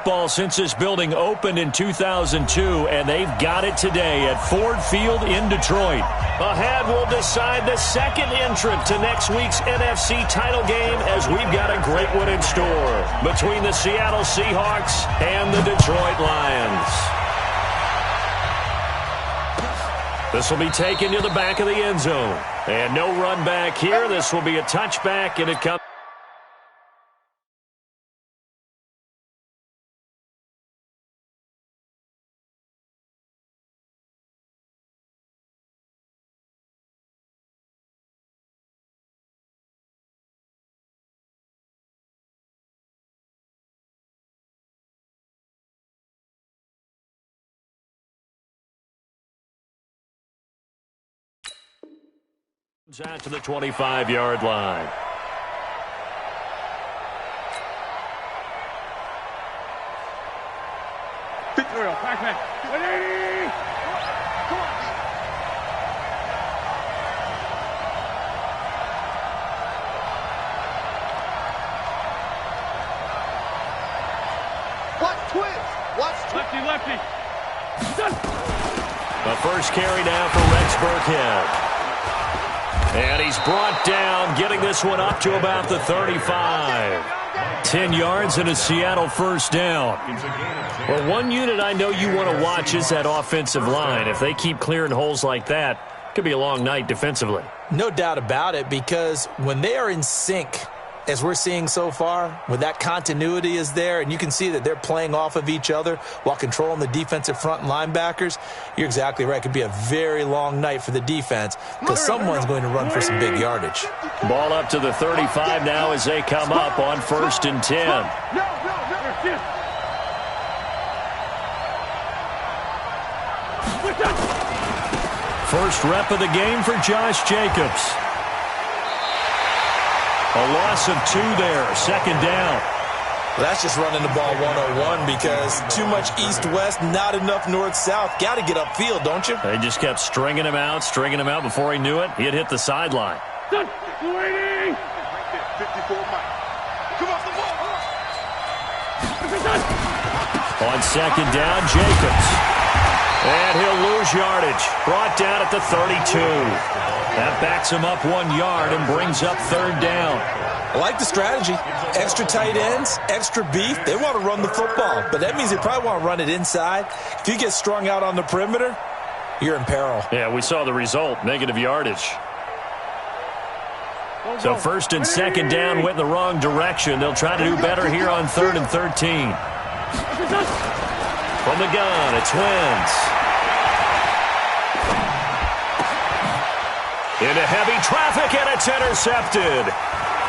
football since this building opened in 2002, and they've got it today at Ford Field in Detroit. Ahead, we'll decide the second entrant to next week's NFC title game, as we've got a great one in store between the Seattle Seahawks and the Detroit Lions. This will be taken to the back of the end zone. And no run back here. This will be a touchback, and it comes. Out to the 25-yard line. Watch twins. Lefty. The first carry now for Rex Burkhead. And he's brought down, getting this one up to about the 35. 10 yards and a Seattle first down. Well, one unit I know you want to watch is that offensive line. If they keep clearing holes like that, it could be a long night defensively. No doubt about it, because when they are in sync, as we're seeing so far, when that continuity is there, and you can see that they're playing off of each other while controlling the defensive front and linebackers, you're exactly right. It could be a very long night for the defense, because someone's going to run for some big yardage. Ball up to the 35 now as they come up on 1st and 10. First rep of the game for Josh Jacobs. A loss of 2 there, second down. Well, that's just running the ball 101, because too much east-west, not enough north-south. Got to get upfield, don't you? They just kept stringing him out before he knew it. He had hit the sideline. Come off the ball. On second down, Jacobs. And he'll lose yardage. Brought down at the 32. That backs him up 1 yard and brings up third down. I like the strategy. Extra tight ends, extra beef. They want to run the football, but that means they probably want to run it inside. If you get strung out on the perimeter, you're in peril. Yeah, we saw the result, negative yardage. So first and second down went in the wrong direction. They'll try to do better here on 3rd and 13. From the gun, it's Wentz. Into heavy traffic, and it's intercepted.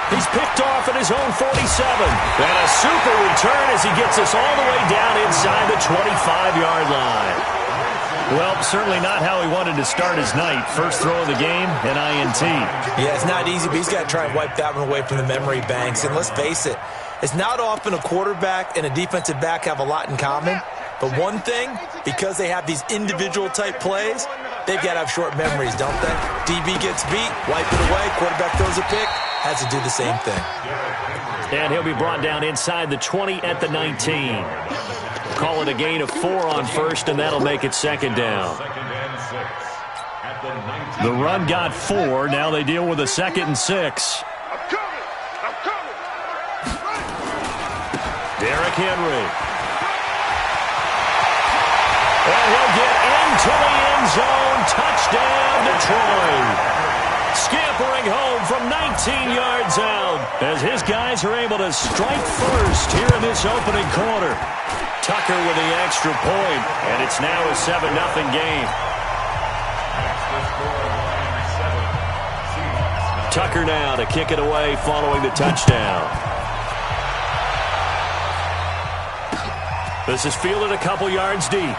He's picked off at his own 47. And a super return as he gets us all the way down inside the 25-yard line. Well, certainly not how he wanted to start his night. First throw of the game, an INT. Yeah, it's not easy, but he's got to try and wipe that one away from the memory banks. And let's face it, it's not often a quarterback and a defensive back have a lot in common. But one thing, because they have these individual type plays, they've got to have short memories, don't they? DB gets beat, wipe it away, quarterback throws a pick, has to do the same thing. And he'll be brought down inside the 20 at the 19. Call it a gain of 4 on first, and that'll make it second down. The run got 4. Now they deal with a 2nd and 6. Derrick Henry. And he'll get into the end zone. Touchdown, Detroit. Scampering home from 19 yards out as his guys are able to strike first here in this opening quarter. Tucker with the extra point, and it's now a 7-0 game. Tucker now to kick it away following the touchdown. This is fielded a couple yards deep.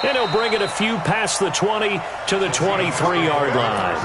And he'll bring it a few past the 20 to the 23-yard line.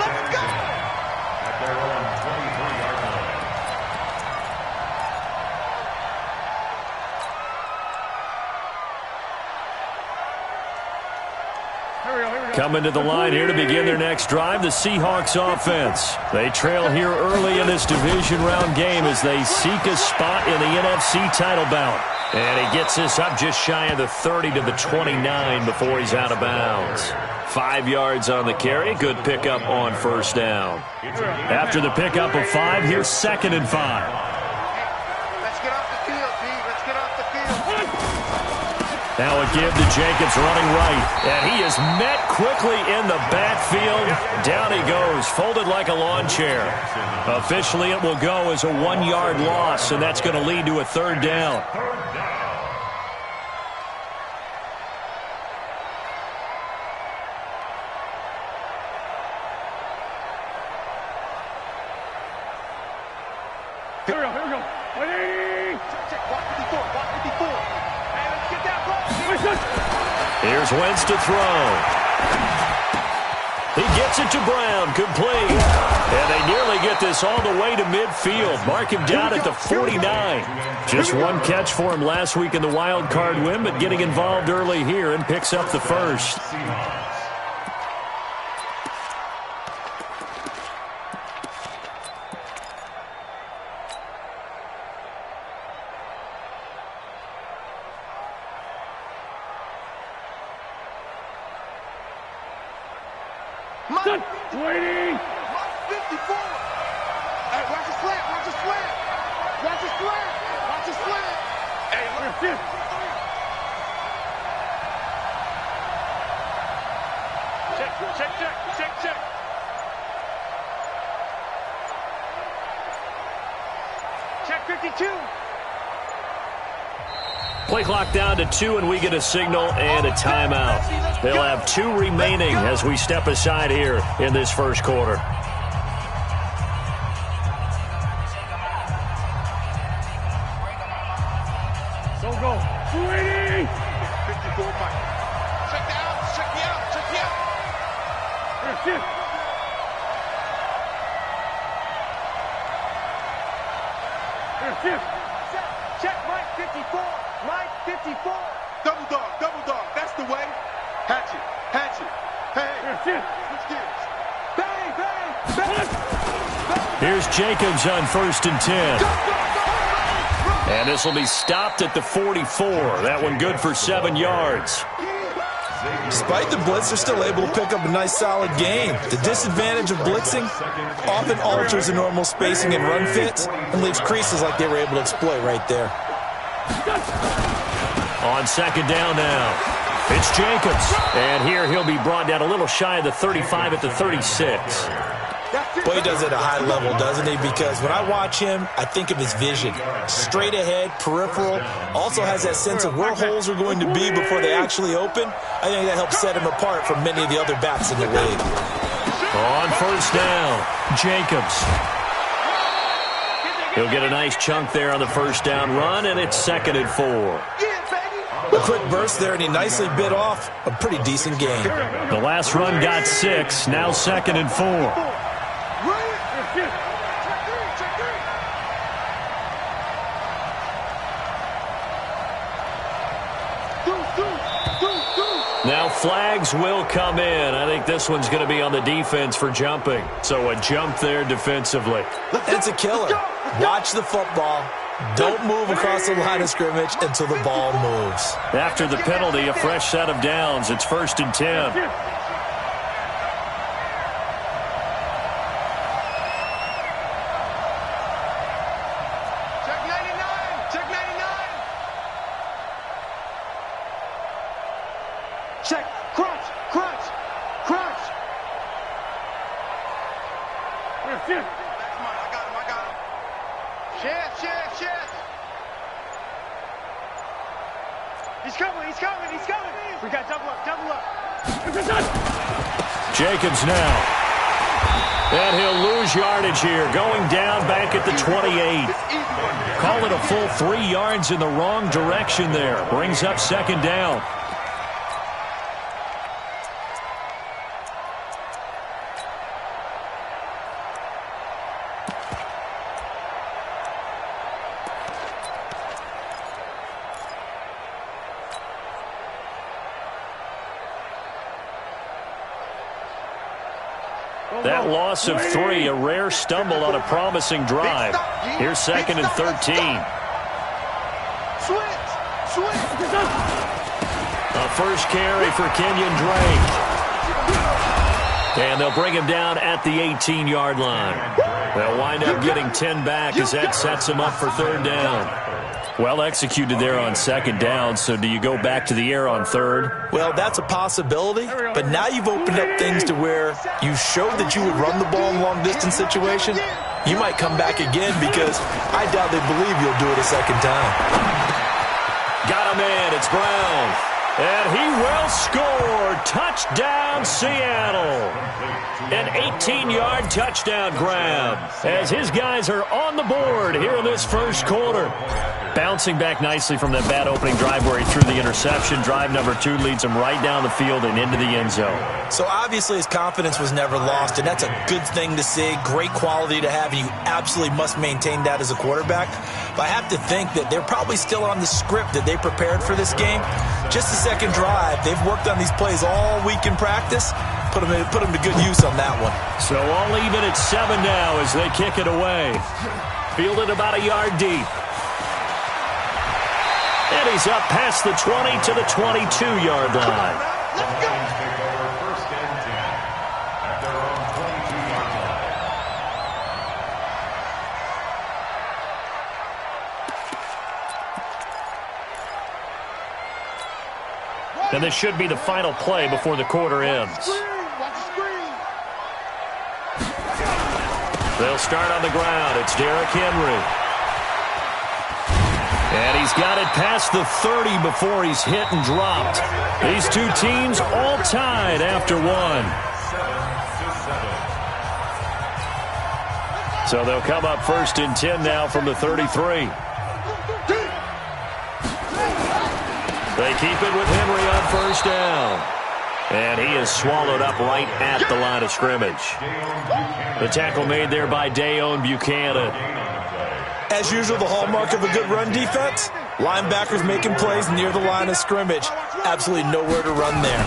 Coming to the line here to begin their next drive, the Seahawks offense. They trail here early in this division round game as they seek a spot in the NFC title bout. And he gets this up just shy of the 30 to the 29 before he's out of bounds. 5 yards on the carry. Good pickup on first down. After the pickup of 5, here's 2nd and 5. Now a give to Jacobs running right. And he is met quickly in the backfield. Down he goes, folded like a lawn chair. Officially, it will go as a 1-yard loss, and that's going to lead to a 3rd down. Here we go. 180. Check. Block 54. Hey, let's get that ball. Here's Wentz to throw. He gets it to Brown, complete. And they nearly get this all the way to midfield. Mark him down at the 49. Just one catch for him last week in the wild card win, but getting involved early here and picks up the first. Waiting. 54. Hey, watch the slant. Hey, look. Check. Check 52. Play clock down to 2, and we get a signal and a timeout. They'll have 2 remaining as we step aside here in this first quarter. Don't go. 280. 54, Mike. Check the out. Here. Check Mike 54. Mike 54. Double dog. That's the way. Hatchet. Hey. Switch gears. Bang. Here's Jacobs on 1st and 10. And this will be stopped at the 44. That one good for 7 yards. Despite the blitz, they're still able to pick up a nice, solid gain. The disadvantage of blitzing often alters the normal spacing and run fits and leaves creases like they were able to exploit right there. On 2nd down now, it's Jacobs. And here he'll be brought down a little shy of the 35 at the 36. Boy, he does it at a high level, doesn't he? Because when I watch him, I think of his vision. Straight ahead, peripheral. Also has that sense of where holes are going to be before they actually open. I think that helps set him apart from many of the other backs in the league. On 1st down, Jacobs. He'll get a nice chunk there on the 1st down run, and it's 2nd and 4. A quick burst there, and he nicely bit off a pretty decent game. The last run got 6, now 2nd and 4. Now flags will come in. I think this one's going to be on the defense for jumping. So a jump there defensively. It's a killer. Watch the football. Don't move across the line of scrimmage until the ball moves. After the penalty, a fresh set of downs. It's 1st and 10. Check 99. Check. Crunch. Here. That's mine. I got him. Chance. He's coming. We got double up. Jacobs now. And he'll lose yardage here. Going down back at the 28. Call it a full 3 yards in the wrong direction there. Brings up 2nd down. That loss of 3, a rare stumble on a promising drive. Here's 2nd and 13. A first carry for Kenyon Drake. And they'll bring him down at the 18-yard line. They'll wind up getting 10 back as that sets him up for 3rd down. Well executed there on 2nd down, so do you go back to the air on 3rd? Well, that's a possibility, but now you've opened up things to where you showed that you would run the ball in long-distance situation. You might come back again because I doubt they believe you'll do it a 2nd time. Got a man, it's Brown. And he will score. Touchdown, Seattle. An 18-yard touchdown grab as his guys are on the board here in this first quarter. Bouncing back nicely from that bad opening drive where he threw the interception. Drive number 2 leads him right down the field and into the end zone. So obviously his confidence was never lost, and that's a good thing to see. Great quality to have, and you absolutely must maintain that as a quarterback. But I have to think that they're probably still on the script that they prepared for this game. Just the 2nd drive. They've worked on these plays all week in practice. Put them to good use on that one. So all even at 7 now as they kick it away. Fielded about a yard deep. And he's up past the 20 to the 22-yard line. Let's go. And this should be the final play before the quarter ends. They'll start on the ground. It's Derrick Henry. And he's got it past the 30 before he's hit and dropped. These two teams all tied after 1. So they'll come up 1st and 10 now from the 33. They keep it with Henry on 1st down. And he is swallowed up right at the line of scrimmage. The tackle made there by Dayon Buchanan. As usual, the hallmark of a good run defense, linebackers making plays near the line of scrimmage. Absolutely nowhere to run there.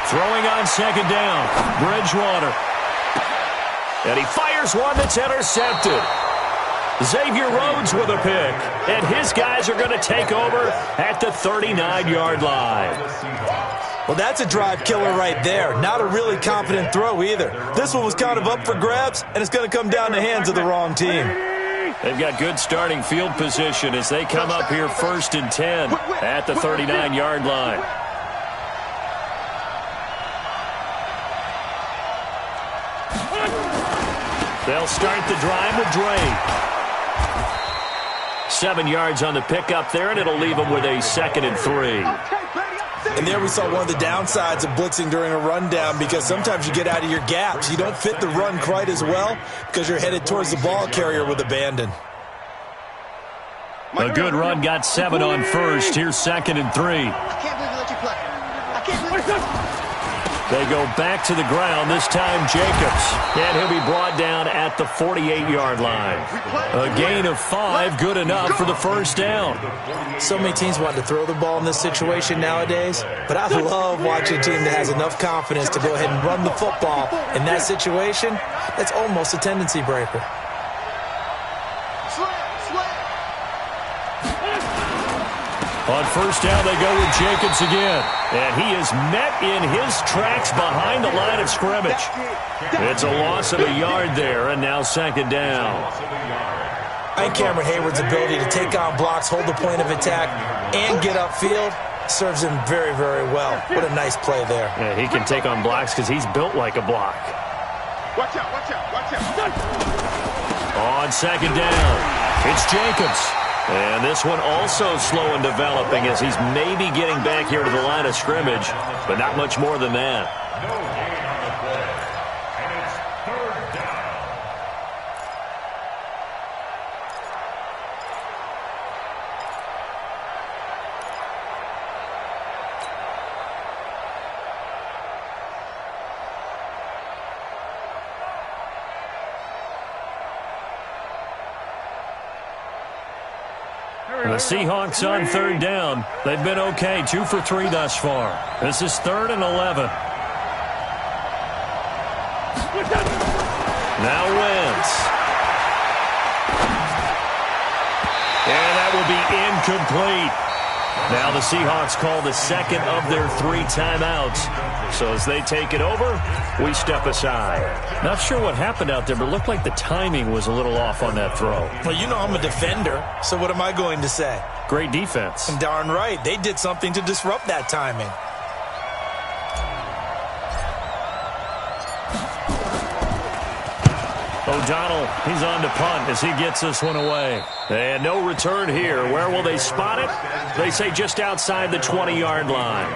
Throwing on 2nd down, Bridgewater. And he fires one that's intercepted. Xavier Rhodes with a pick. And his guys are going to take over at the 39-yard line. Well, that's a drive killer right there. Not a really confident throw either. This one was kind of up for grabs, and it's going to come down the hands of the wrong team. They've got good starting field position as they come up here 1st and 10 at the 39-yard line. They'll start the drive with Drake. 7 yards on the pickup there, and it'll leave them with a 2nd and 3. And there we saw one of the downsides of blitzing during a rundown, because sometimes you get out of your gaps. You don't fit the run quite as well because you're headed towards the ball carrier with abandon. A good run got 7 on 1st. Here's 2nd and 3. I can't believe they let you play. I can't believe They go back to the ground, this time Jacobs. And he'll be brought down at the 48-yard line. A gain of 5, good enough for the 1st down. So many teams want to throw the ball in this situation nowadays, but I love watching a team that has enough confidence to go ahead and run the football. In that situation, that's almost a tendency breaker. On 1st down, they go with Jacobs again. And he is met in his tracks behind the line of scrimmage. It's a loss of a yard there, and now 2nd down. I think Cameron Hayward's ability to take on blocks, hold the point of attack, and get upfield serves him very, very well. What a nice play there. Yeah, he can take on blocks because he's built like a block. Watch out, watch out, watch out. On 2nd down, it's Jacobs. And this one also slow in developing as he's maybe getting back here to the line of scrimmage, but not much more than that. The Seahawks on 3rd down. They've been okay, 2 for 3 thus far. This is 3rd and 11. Now Wentz. And that will be incomplete. Now the Seahawks call the second of their 3 timeouts. So as they take it over, we step aside. Not sure what happened out there, but it looked like the timing was a little off on that throw. Well, you know I'm a defender, so what am I going to say? Great defense. And darn right, they did something to disrupt that timing. O'Donnell, he's on to punt as he gets this one away. And no return here. Where will they spot it? They say just outside the 20-yard line.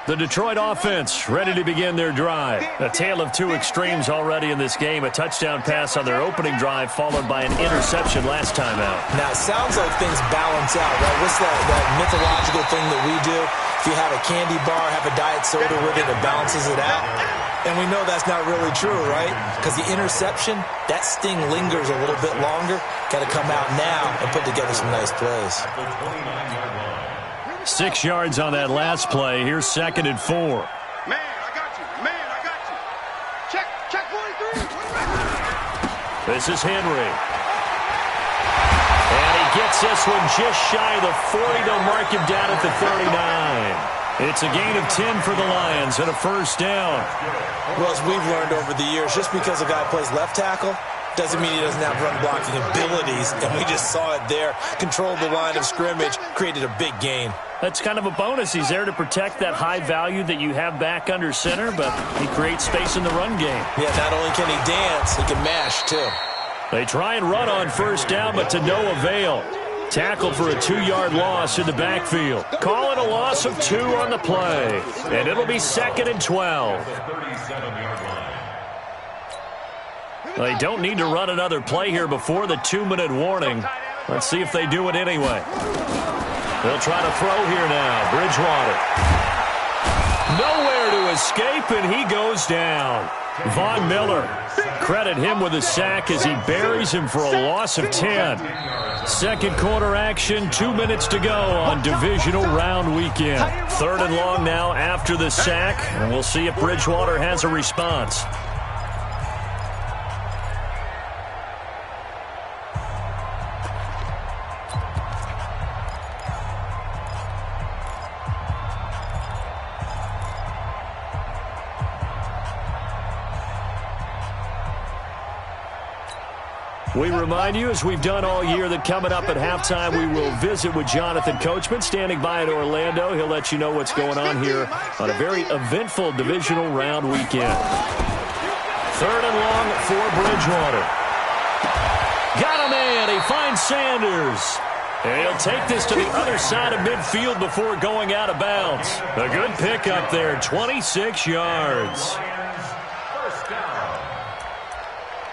The Detroit offense ready to begin their drive. A tale of 2 extremes already in this game. A touchdown pass on their opening drive followed by an interception last time out. Now, it sounds like things balance out, right? What's that mythological thing that we do? If you have a candy bar, have a diet soda with it, it balances it out. And we know that's not really true, right? Because the interception, that sting lingers a little bit longer. Got to come out now and put together some nice plays. 6 yards on that last play. Here's 2nd and 4. Man, I got you. Man, I got you. Check 43. This is Henry. And he gets this one just shy of the 40. They'll mark him down at the 39. It's a gain of 10 for the Lions and a first down. Well, as we've learned over the years, just because a guy plays left tackle doesn't mean he doesn't have run blocking abilities, and we just saw it there. Controlled the line of scrimmage, created a big gain. That's kind of a bonus. He's there to protect that high value that you have back under center, but he creates space in the run game. Yeah, not only can he dance, he can mash, too. They try and run on first down, but to no avail. Tackled for a 2-yard loss in the backfield. Call it a loss of 2 on the play, and it'll be 2nd and 12. They don't need to run another play here before the 2-minute warning. Let's see if they do it anyway. They'll try to throw here now. Bridgewater. Nowhere to escape, and he goes down. Von Miller. Credit him with a sack as he buries him for a loss of 10. Second quarter action, 2 minutes to go on divisional round weekend. 3rd and long now after the sack, and we'll see if Bridgewater has a response. We remind you, as we've done all year, that coming up at halftime, we will visit with Jonathan Coachman, standing by in Orlando. He'll let you know what's going on here on a very eventful divisional round weekend. 3rd and long for Bridgewater. Got a man. He finds Sanders. And he'll take this to the other side of midfield before going out of bounds. A good pickup there, 26 yards. First down.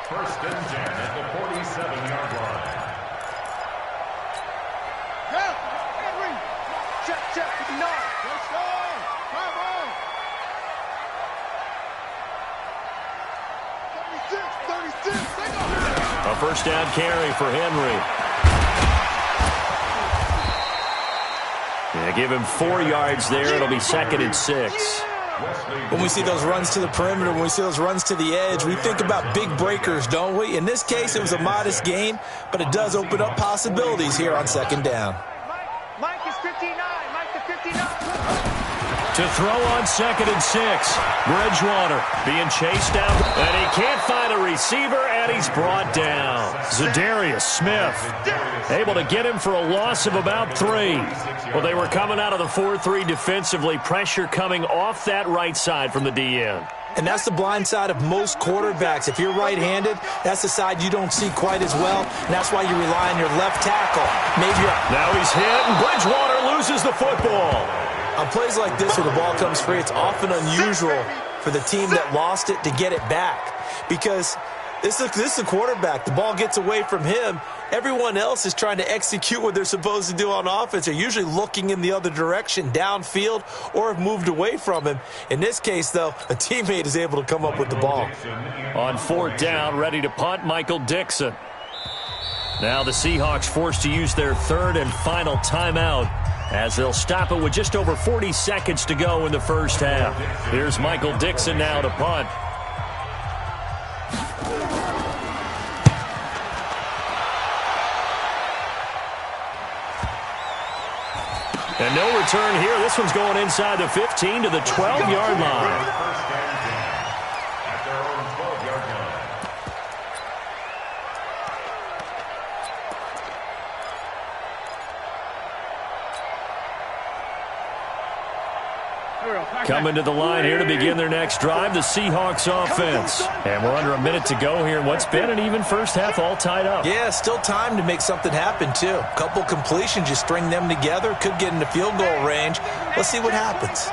1st and 10 at the 47-yard line. Yeah, Henry. Check, 59. Let's go. Come on. 36. A first down carry for Henry. Yeah, give him 4 yards there. It'll be 2nd and 6. When we see those runs to the perimeter, when we see those runs to the edge, we think about big breakers, don't we? In this case, it was a modest gain, but it does open up possibilities here on 2nd down. Mike is 59. Mike to 59. To throw on 2nd and 6. Bridgewater being chased down, and he can't find a receiver, and he's brought down. Zadarius Smith able to get him for a loss of about 3. Well, they were coming out of the 4-3 defensively. Pressure coming off that right side from the DN. And that's the blind side of most quarterbacks. If you're right-handed, that's the side you don't see quite as well, and that's why you rely on your left tackle. Now he's hit, and Bridgewater loses the football. On plays like this where the ball comes free, it's often unusual for the team that lost it to get it back. Because this is a quarterback. The ball gets away from him. Everyone else is trying to execute what they're supposed to do on offense. They're usually looking in the other direction, downfield, or have moved away from him. In this case, though, a teammate is able to come up with the ball. On 4th down, ready to punt, Michael Dixon. Now the Seahawks forced to use their 3rd and final timeout as they'll stop it with just over 40 seconds to go in the first half. Here's Michael Dixon now to punt. And no return here. This one's going inside the 15 to the 12-yard line. Coming to the line here to begin their next drive, the Seahawks offense. And we're under a minute to go here in what's been an even first half, all tied up. Yeah, still time to make something happen, too. A couple completions, you string them together, could get into field goal range. Let's see what happens.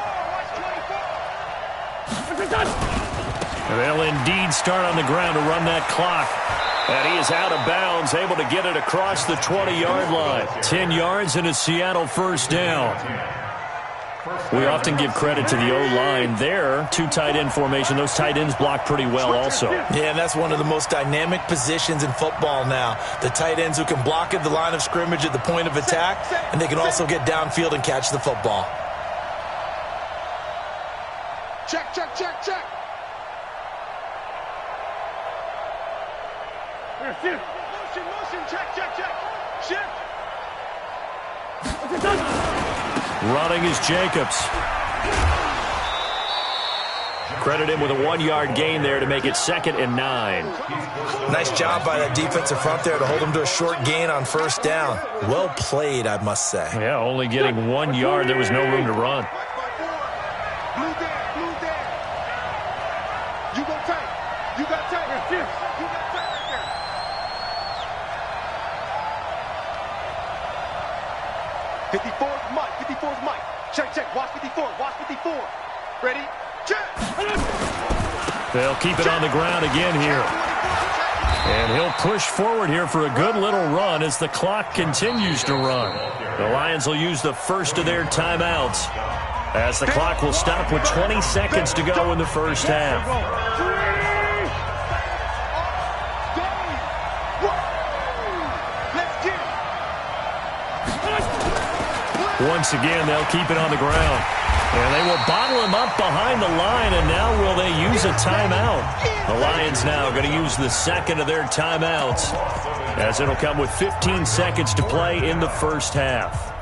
They'll indeed start on the ground to run that clock. And he is out of bounds, able to get it across the 20-yard line. 10 yards and a Seattle first down. We often give credit to the O-line there. Two tight end formation. Those tight ends block pretty well also. Yeah, and that's one of the most dynamic positions in football now. The tight ends who can block at the line of scrimmage at the point of attack, and they can also get downfield and catch the football. Check, check, check, check. Shift. Motion, check, check, check. Shift. Running is Jacobs. Credit him with a 1-yard gain there to make it 2nd and 9. Nice job by that defensive front there to hold him to a short gain on first down. Well played, I must say. Yeah, only getting 1 yard. There was no room to run. Blue there. You go tight. You got tight. You got tight right there. .54's Mike. Check, check. Watch 54. Watch 54. Ready? Check. They'll keep it on the ground again here. And he'll push forward here for a good little run as the clock continues to run. The Lions will use the first of their timeouts as the clock will stop with 20 seconds to go in the first half. Once again, they'll keep it on the ground. And they will bottle him up behind the line, and now will they use a timeout? The Lions now going to use the second of their timeouts, as it'll come with 15 seconds to play in the first half.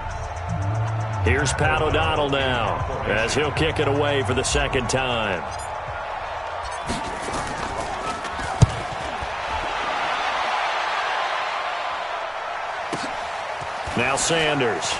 Here's Pat O'Donnell now, as he'll kick it away for the second time. Now Sanders.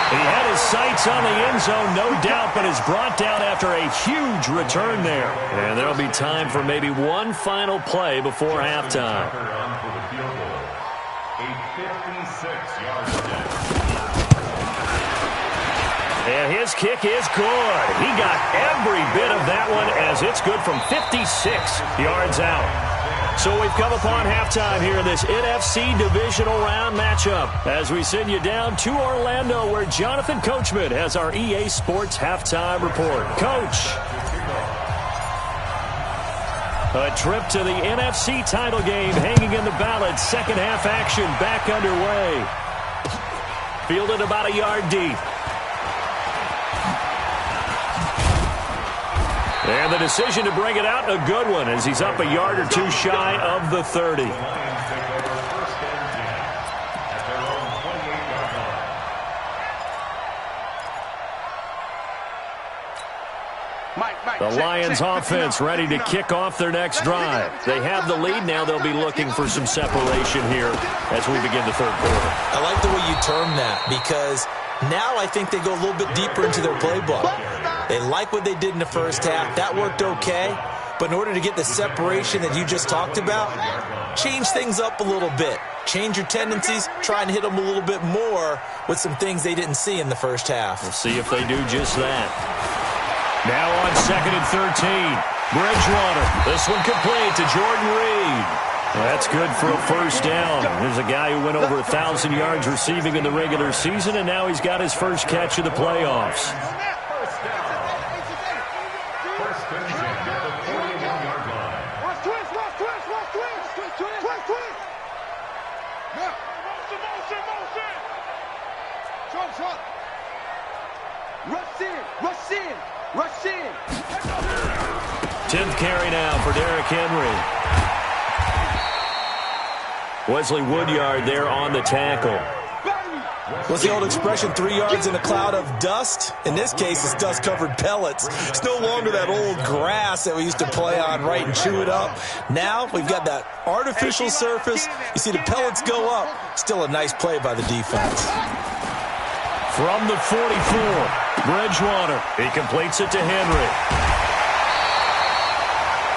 He had his sights on the end zone, no doubt, but is brought down after a huge return there. And there'll be time for maybe one final play before halftime. And his kick is good. He got every bit of that one as it's good from 56 yards out. So we've come upon halftime here in this NFC divisional round matchup as we send you down to Orlando where Jonathan Coachman has our EA Sports halftime report. Coach. A trip to the NFC title game hanging in the balance. Second half action back underway. Fielded about a yard deep. And the decision to bring it out, a good one, as he's up a yard or two shy of the 30. The Lions offense ready to kick off their next drive. They have the lead. Now they'll be looking for some separation here as we begin the third quarter. I like the way you term that because now I think they go a little bit deeper into their playbook. They like what they did in the first half. That worked okay. But in order to get the separation that you just talked about, change things up a little bit. Change your tendencies. Try and hit them a little bit more with some things they didn't see in the first half. We'll see if they do just that. Now on 2nd and 13. Bridgewater. This one complete to Jordan Reed. That's good for a first down. There's a guy who went over 1,000 yards receiving in the regular season, and now he's got his first catch of the playoffs. Rush in, rush in, rush in. 10th carry now for Derrick Henry. Wesley Woodyard there on the tackle. What's the old expression, 3 yards in a cloud of dust? In this case, it's dust-covered pellets. It's no longer that old grass that we used to play on, right, and chew it up. Now we've got that artificial surface. You see the pellets go up. Still a nice play by the defense. From the 44, Bridgewater. He completes it to Henry.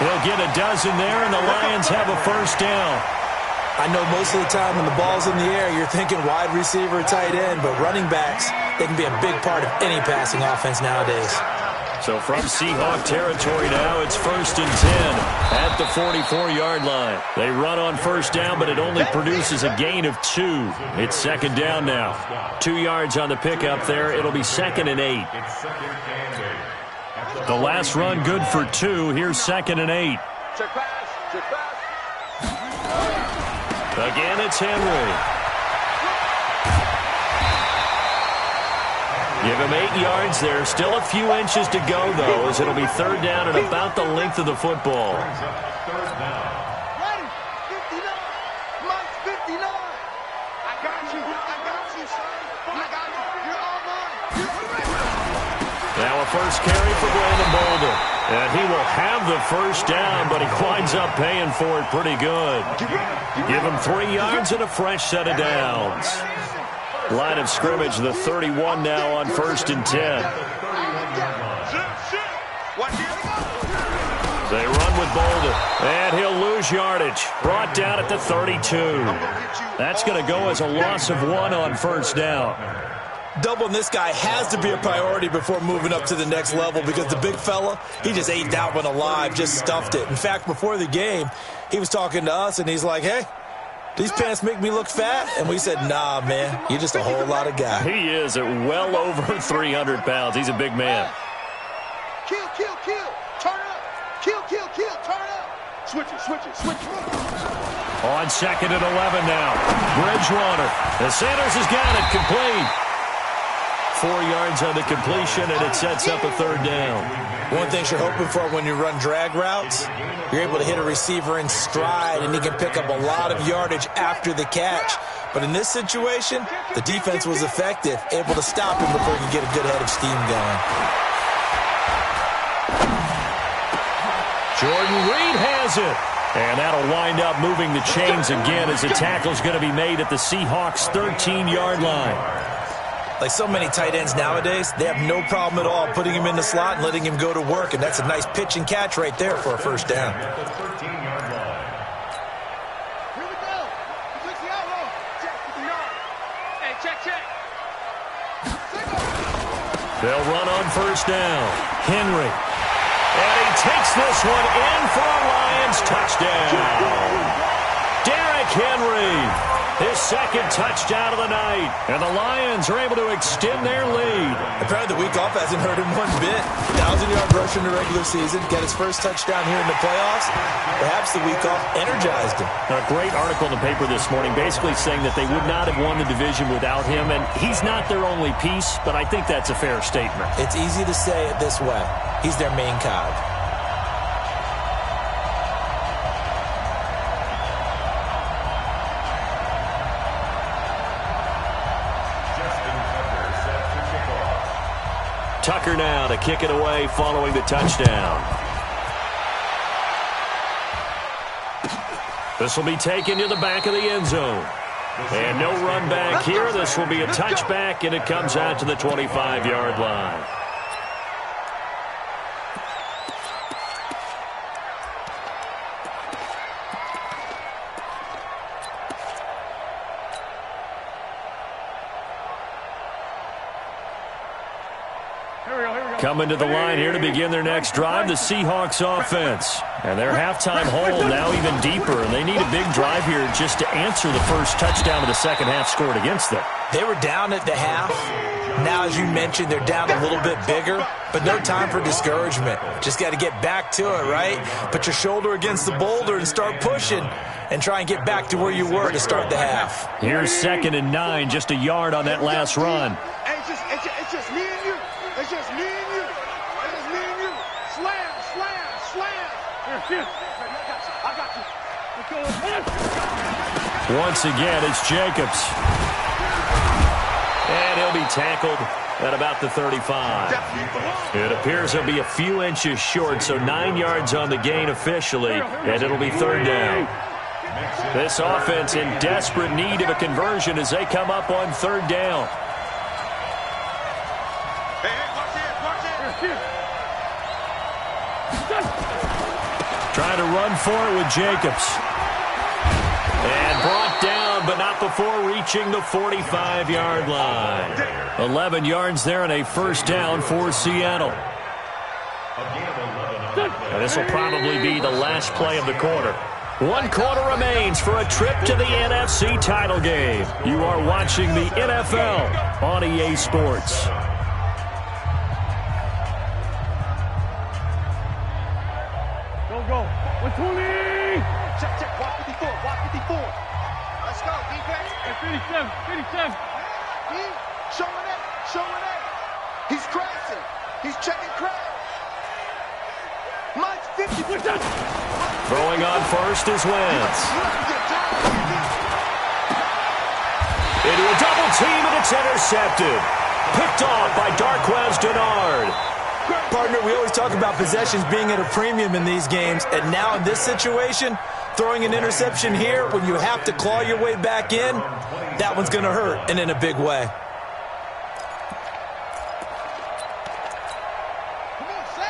He'll get a dozen there, and the Lions have a first down. I know most of the time when the ball's in the air, you're thinking wide receiver, tight end, but running backs, they can be a big part of any passing offense nowadays. So from Seahawk territory now, it's 1st and 10 at the 44-yard line. They run on first down, but it only produces a gain of 2. It's 2nd down now. 2 yards on the pickup there. It'll be 2nd and 8. The last run good for 2. Here's 2nd and 8. Check pass, check pass. Again, it's Henry. Give him 8 yards there. Still a few inches to go, though, as it'll be 3rd down and about the length of the football. Ready, 59, Mike's 59. I got you, son. I got you. You're all mine. Now a first carry for Brandon Bolden. And he will have the first down, but he winds up paying for it pretty good. Give him 3 yards and a fresh set of downs. Line of scrimmage, the 31 now on 1st and 10. They run with Bolden, and he'll lose yardage. Brought down at the 32. That's going to go as a loss of 1 on first down. Doubling this guy has to be a priority before moving up to the next level because the big fella, he just ate that one alive, just stuffed it. In fact, before the game, he was talking to us, and he's like, hey, these pants make me look fat? And we said, nah, man, you're just a whole lot of guy. He is at well over 300 pounds. He's a big man. Kill, kill, kill. Turn up. Kill, kill, kill. Turn up. Switch it, switch it, switch it. On 2nd and 11 now. Bridgewater. The Sanders has got it complete. 4 yards on the completion, and it sets up a 3rd down. One thing you're hoping for when you run drag routes, you're able to hit a receiver in stride, and he can pick up a lot of yardage after the catch. But in this situation, the defense was effective, able to stop him before he could get a good head of steam going. Jordan Reed has it. And that'll wind up moving the chains again as the tackle's going to be made at the Seahawks' 13-yard line. Like so many tight ends nowadays, they have no problem at all putting him in the slot and letting him go to work, and that's a nice pitch and catch right there for a first down. Here we go. Switch the elbow. Check 59. Hey, check, check. They'll run on first down. Henry. And he takes this one in for a Lions touchdown. Derrick Henry. His 2nd touchdown of the night. And the Lions are able to extend their lead. Apparently the week off hasn't hurt him one bit. 1,000-yard rush in the regular season. Got his first touchdown here in the playoffs. Perhaps the week off energized him. A great article in the paper this morning basically saying that they would not have won the division without him. And he's not their only piece, but I think that's a fair statement. It's easy to say it this way. He's their main cog. Tucker now to kick it away following the touchdown. This will be taken to the back of the end zone. And no run back here. This will be a touchback, and it comes out to the 25-yard line. Coming to the line here to begin their next drive, the Seahawks offense. And their halftime hole now even deeper, and they need a big drive here just to answer the first touchdown of the second half scored against them. They were down at the half. Now, as you mentioned, they're down a little bit bigger, but no time for discouragement. Just got to get back to it, right? Put your shoulder against the boulder and start pushing and try and get back to where you were to start the half. Here's 2nd and 9, just a yard on that last run. It's just me and you. It's just me and you. It's just me and you. Slam, slam, slam. Here. I got you. Once again, it's Jacobs. And he'll be tackled at about the 35. It appears he'll be a few inches short, so 9 yards on the gain officially, and it'll be third down. This offense in desperate need of a conversion as they come up on third down. Trying to run for it with Jacobs. And brought down, but not before reaching the 45-yard line. 11 yards there and a first down for Seattle. And this will probably be the last play of the quarter. 1 quarter remains for a trip to the NFC title game. You are watching the NFL on EA Sports. Go. 120. Check. Block 54. Let's go, defense. 57. Showing it. He's crazy. He's checking crowd. Mike's 50. Throwing on first is Wentz. Into a double team, and it's intercepted. Picked off by Darquez Dennard. Partner, we always talk about possessions being at a premium in these games, and now in this situation, throwing an interception here when you have to claw your way back in, that one's going to hurt, and in a big way.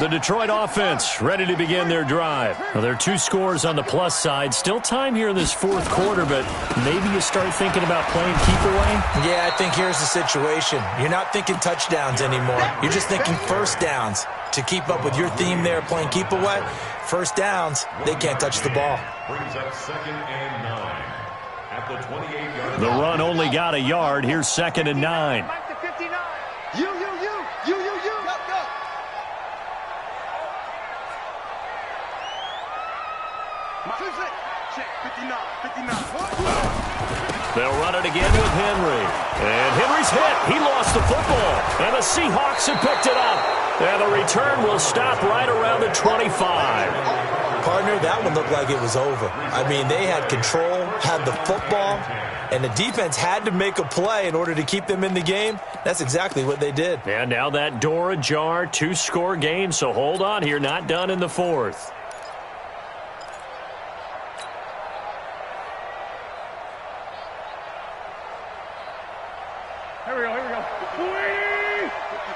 The Detroit offense ready to begin their drive. Well, there are 2 scores on the plus side. Still time here in this fourth quarter, but maybe you start thinking about playing keep away? Yeah, I think here's the situation. You're not thinking touchdowns anymore. You're just thinking first downs. To keep up with your theme there, playing keep away, first downs, they can't touch the ball. Brings up 2nd and 9 at the 28-yard line. The run only got a yard. Here's 2nd and 9. Mike to 59. You. Go. Check, 59. They'll run it again with Henry. And Henry's hit. He lost the football. And the Seahawks have picked it up. And the return will stop right around the 25. Partner, that one looked like it was over. I mean, they had control, had the football, and the defense had to make a play in order to keep them in the game. That's exactly what they did. And now that door ajar, 2-score game, so hold on here, not done in the fourth. Here we go. 280.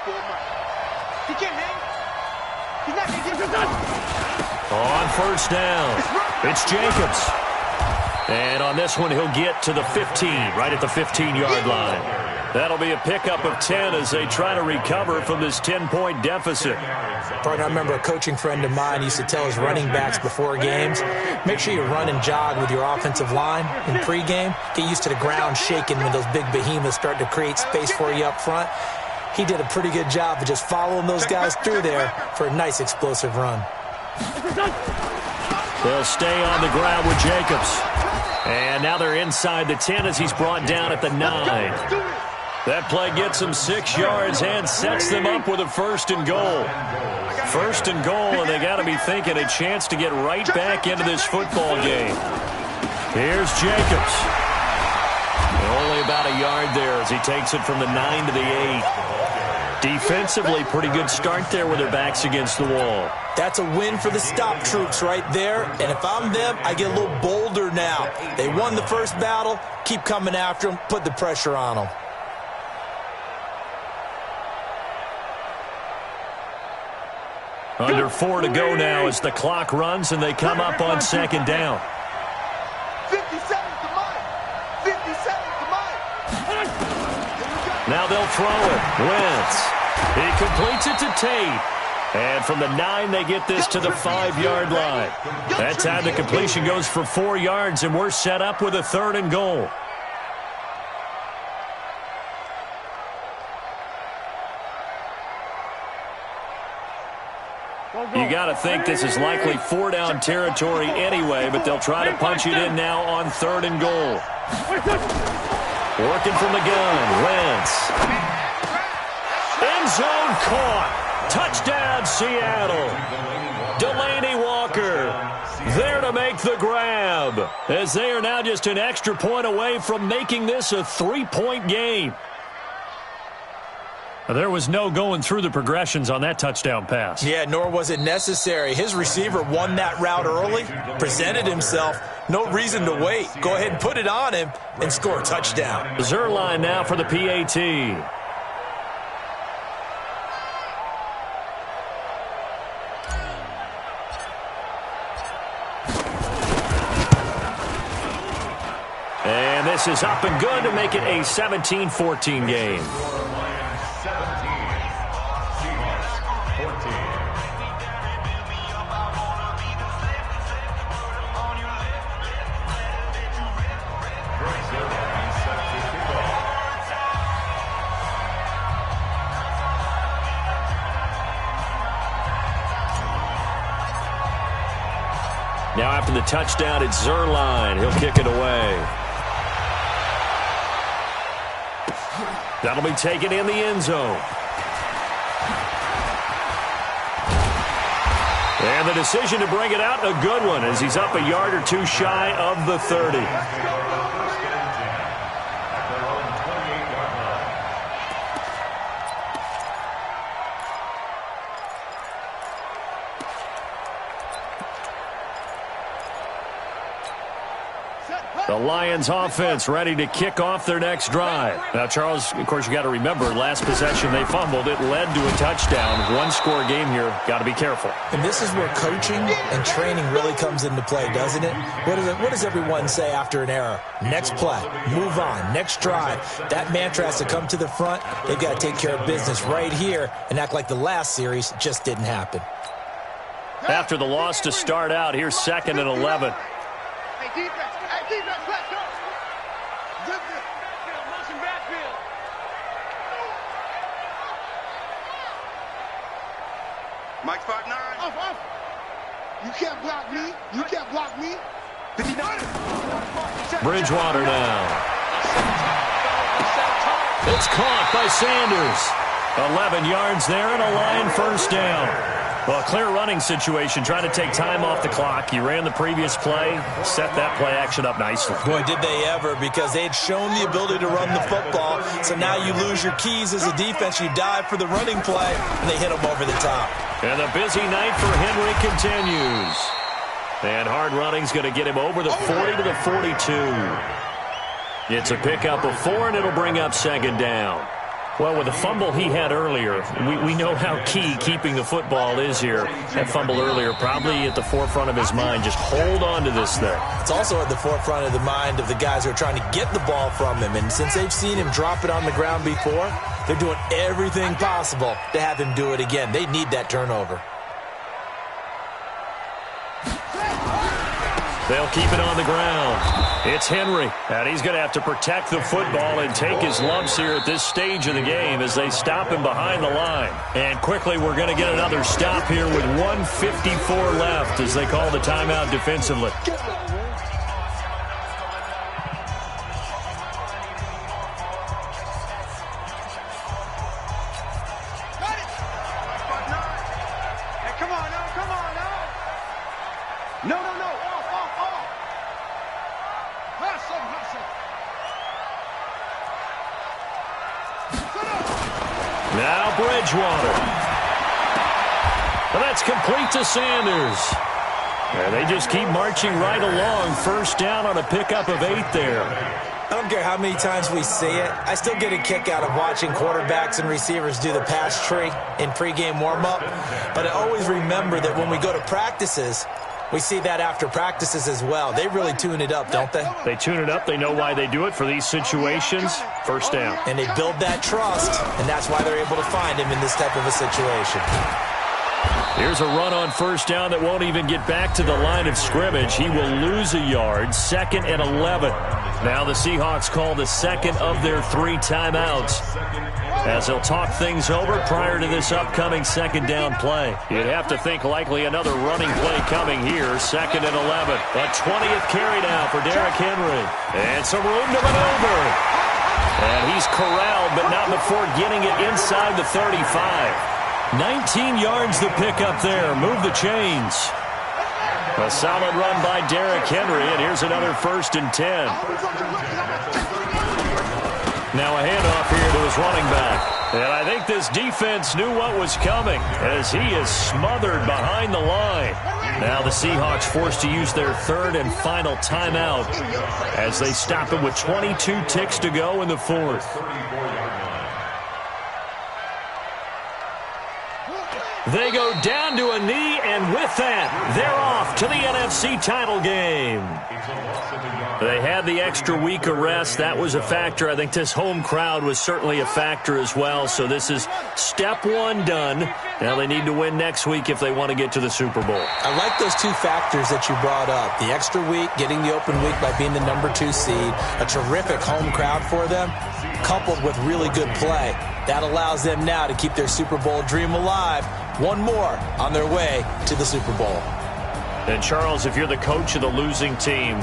54 Mike. He can't hang. He's not going to get it. On first down, it's Jacobs. And on this one, he'll get to the 15, right at the 15-yard line. That'll be a pickup of 10 as they try to recover from this 10-point deficit. Partner, I remember a coaching friend of mine used to tell his running backs before games, make sure you run and jog with your offensive line in pregame. Get used to the ground shaking when those big behemoths start to create space for you up front. He did a pretty good job of just following those guys through there for a nice explosive run. They'll stay on the ground with Jacobs. And now they're inside the 10 as he's brought down at the 9. That play gets them 6 yards and sets them up with a 1st and goal. 1st and goal, and they got to be thinking a chance to get right back into this football game. Here's Jacobs. Only about a yard there as he takes it from the 9 to the 8. Defensively, pretty good start there with their backs against the wall. That's a win for the stop troops right there. And if I'm them, I get a little bolder now. They won the first battle. Keep coming after them. Put the pressure on them. Under 4 to go now as the clock runs and they come up on 2nd down. 57 to Mike. 57 to Mike. Now they'll throw it. Wentz. He completes it to Tate. And from the 9, they get this to the 5-yard line. That time the completion goes for 4 yards, and we're set up with a 3rd and goal. You got to think this is likely 4-down territory anyway, but they'll try to punch it in now on 3rd and goal. Working from the gun, Wentz. zone caught. Touchdown, Seattle. Delaney Walker there to make the grab, as they are now just an extra point away from making this a 3-point game. There was no going through the progressions on that touchdown pass. Yeah, nor was it necessary. His receiver won that route early, presented himself. No reason to wait. Go ahead and put it on him and score a touchdown. Zerline now for the PAT. And this is up and good to make it a 17-14 game. Now after the touchdown, it's Zerline. He'll kick it away. That'll be taken in the end zone. And the decision to bring it out, a good one, as he's up a yard or two shy of the 30. The Lions offense ready to kick off their next drive. Now, Charles, of course, you got to remember, last possession they fumbled. It led to a touchdown. One-score game here. Got to be careful. And this is where coaching and training really comes into play, doesn't it? What does everyone say after an error? Next play, move on, next drive. That mantra has to come to the front. They've got to take care of business right here and act like the last series just didn't happen. After the loss to start out, here's 2nd and 11. Hey, defense. Hey, defense, let's go. Backfield, motion backfield. Mike 5'9". Off. You can't block me. You can't block me. Bridgewater now. It's caught by Sanders. 11 yards there and a Lion first down. Well, clear running situation, trying to take time off the clock. He ran the previous play, set that play action up nicely. Boy, did they ever, because they had shown the ability to run the football. So now you lose your keys as a defense. You dive for the running play, and they hit them over the top. And the busy night for Henry continues. And hard running's going to get him over the 40 to the 42. It's a pickup of 4, and it'll bring up 2nd down. Well, with the fumble he had earlier, we know how key keeping the football is here. That fumble earlier probably at the forefront of his mind. Just hold on to this thing. It's also at the forefront of the mind of the guys who are trying to get the ball from him. And since they've seen him drop it on the ground before, they're doing everything possible to have him do it again. They need that turnover. They'll keep it on the ground. It's Henry, and he's going to have to protect the football and take his lumps here at this stage of the game as they stop him behind the line. And quickly, we're going to get another stop here with 1:54 left as they call the timeout defensively. Now Bridgewater. Well, that's complete to Sanders. And they just keep marching right along. First down on a pickup of 8 there. I don't care how many times we see it. I still get a kick out of watching quarterbacks and receivers do the pass tree in pregame warm-up. But I always remember that when we go to practices, we see that after practices as well. They really tune it up, don't they? They tune it up. They know why they do it for these situations. First down. And they build that trust, and that's why they're able to find him in this type of a situation. Here's a run on first down that won't even get back to the line of scrimmage. He will lose a yard. 2nd and 11. Now the Seahawks call the second of their 3 timeouts as they'll talk things over prior to this upcoming 2nd down play. You'd have to think likely another running play coming here. 2nd and 11. A 20th carry now for Derrick Henry. And some room to maneuver. And he's corralled, but not before getting it inside the 35. 19 yards the pickup there. Move the chains. A solid run by Derrick Henry, and here's another 1st and 10. Now a handoff here to his running back. And I think this defense knew what was coming as he is smothered behind the line. Now the Seahawks forced to use their 3rd and final timeout as they stop him with 22 ticks to go in the 4th. They go down to a knee, and with that, they're off to the NFC title game. They had the extra week of rest. That was a factor. I think this home crowd was certainly a factor as well. So this is step 1 done. Now they need to win next week if they want to get to the Super Bowl. I like those 2 factors that you brought up. The extra week, getting the open week by being the number 2 seed, a terrific home crowd for them, coupled with really good play. That allows them now to keep their Super Bowl dream alive. One more on their way to the Super Bowl. And Charles, if you're the coach of the losing team,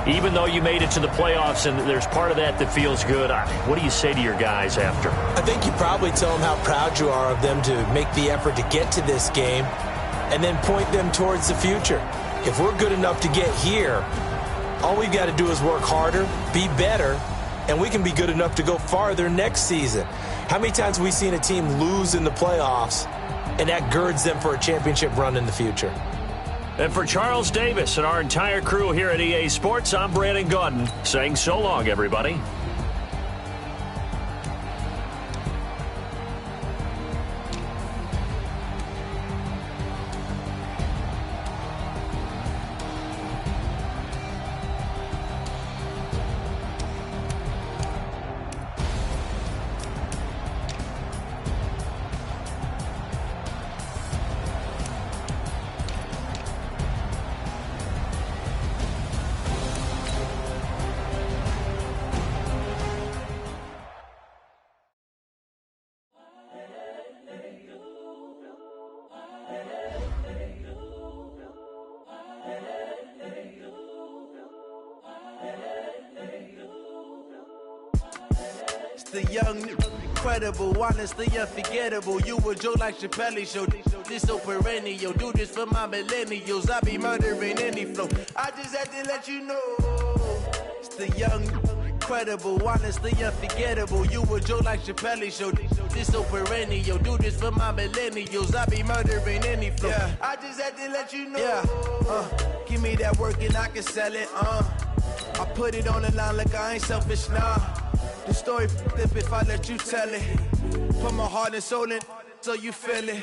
even though you made it to the playoffs and there's part of that that feels good, what do you say to your guys after? I think you probably tell them how proud you are of them to make the effort to get to this game and then point them towards the future. If we're good enough to get here, all we've got to do is work harder, be better, and we can be good enough to go farther next season. How many times have we seen a team lose in the playoffs, and that girds them for a championship run in the future? And for Charles Davis and our entire crew here at EA Sports, I'm Brandon Gaudin saying so long, everybody. The young, incredible, honestly unforgettable. You a Joe like Chappelle show. This so perennial. Do this for my millennials. I be murdering any flow. I just had to let you know. It's the young, incredible, honestly unforgettable. You a Joe like Chappelle show. This so perennial. Do this for my millennials. I be murdering any flow. Yeah. I just had to let you know. Yeah. Give me that work and I can sell it. I put it on the line like I ain't selfish, nah. The story flip if I let you tell it. Put my heart and soul in so you feel it.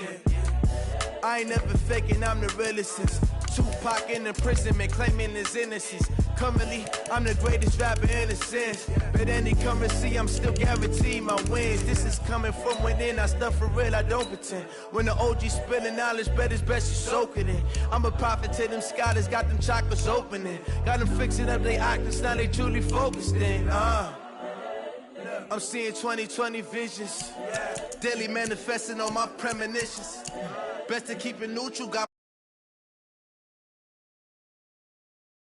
I ain't never faking, I'm the realest since Tupac in imprisonment, claiming his innocence. Currently, I'm the greatest rapper in a sense. But any currency, I'm still guaranteed my wins. This is coming from within, I stuff for real, I don't pretend. When the OG spilling knowledge, bet it's best you soak it in. I'm a prophet to them scholars, got them chakras opening. Got them fixing up they octaves, now they truly focused in. I'm seeing 2020 visions. Daily manifesting on my premonitions. Best to keep it neutral, got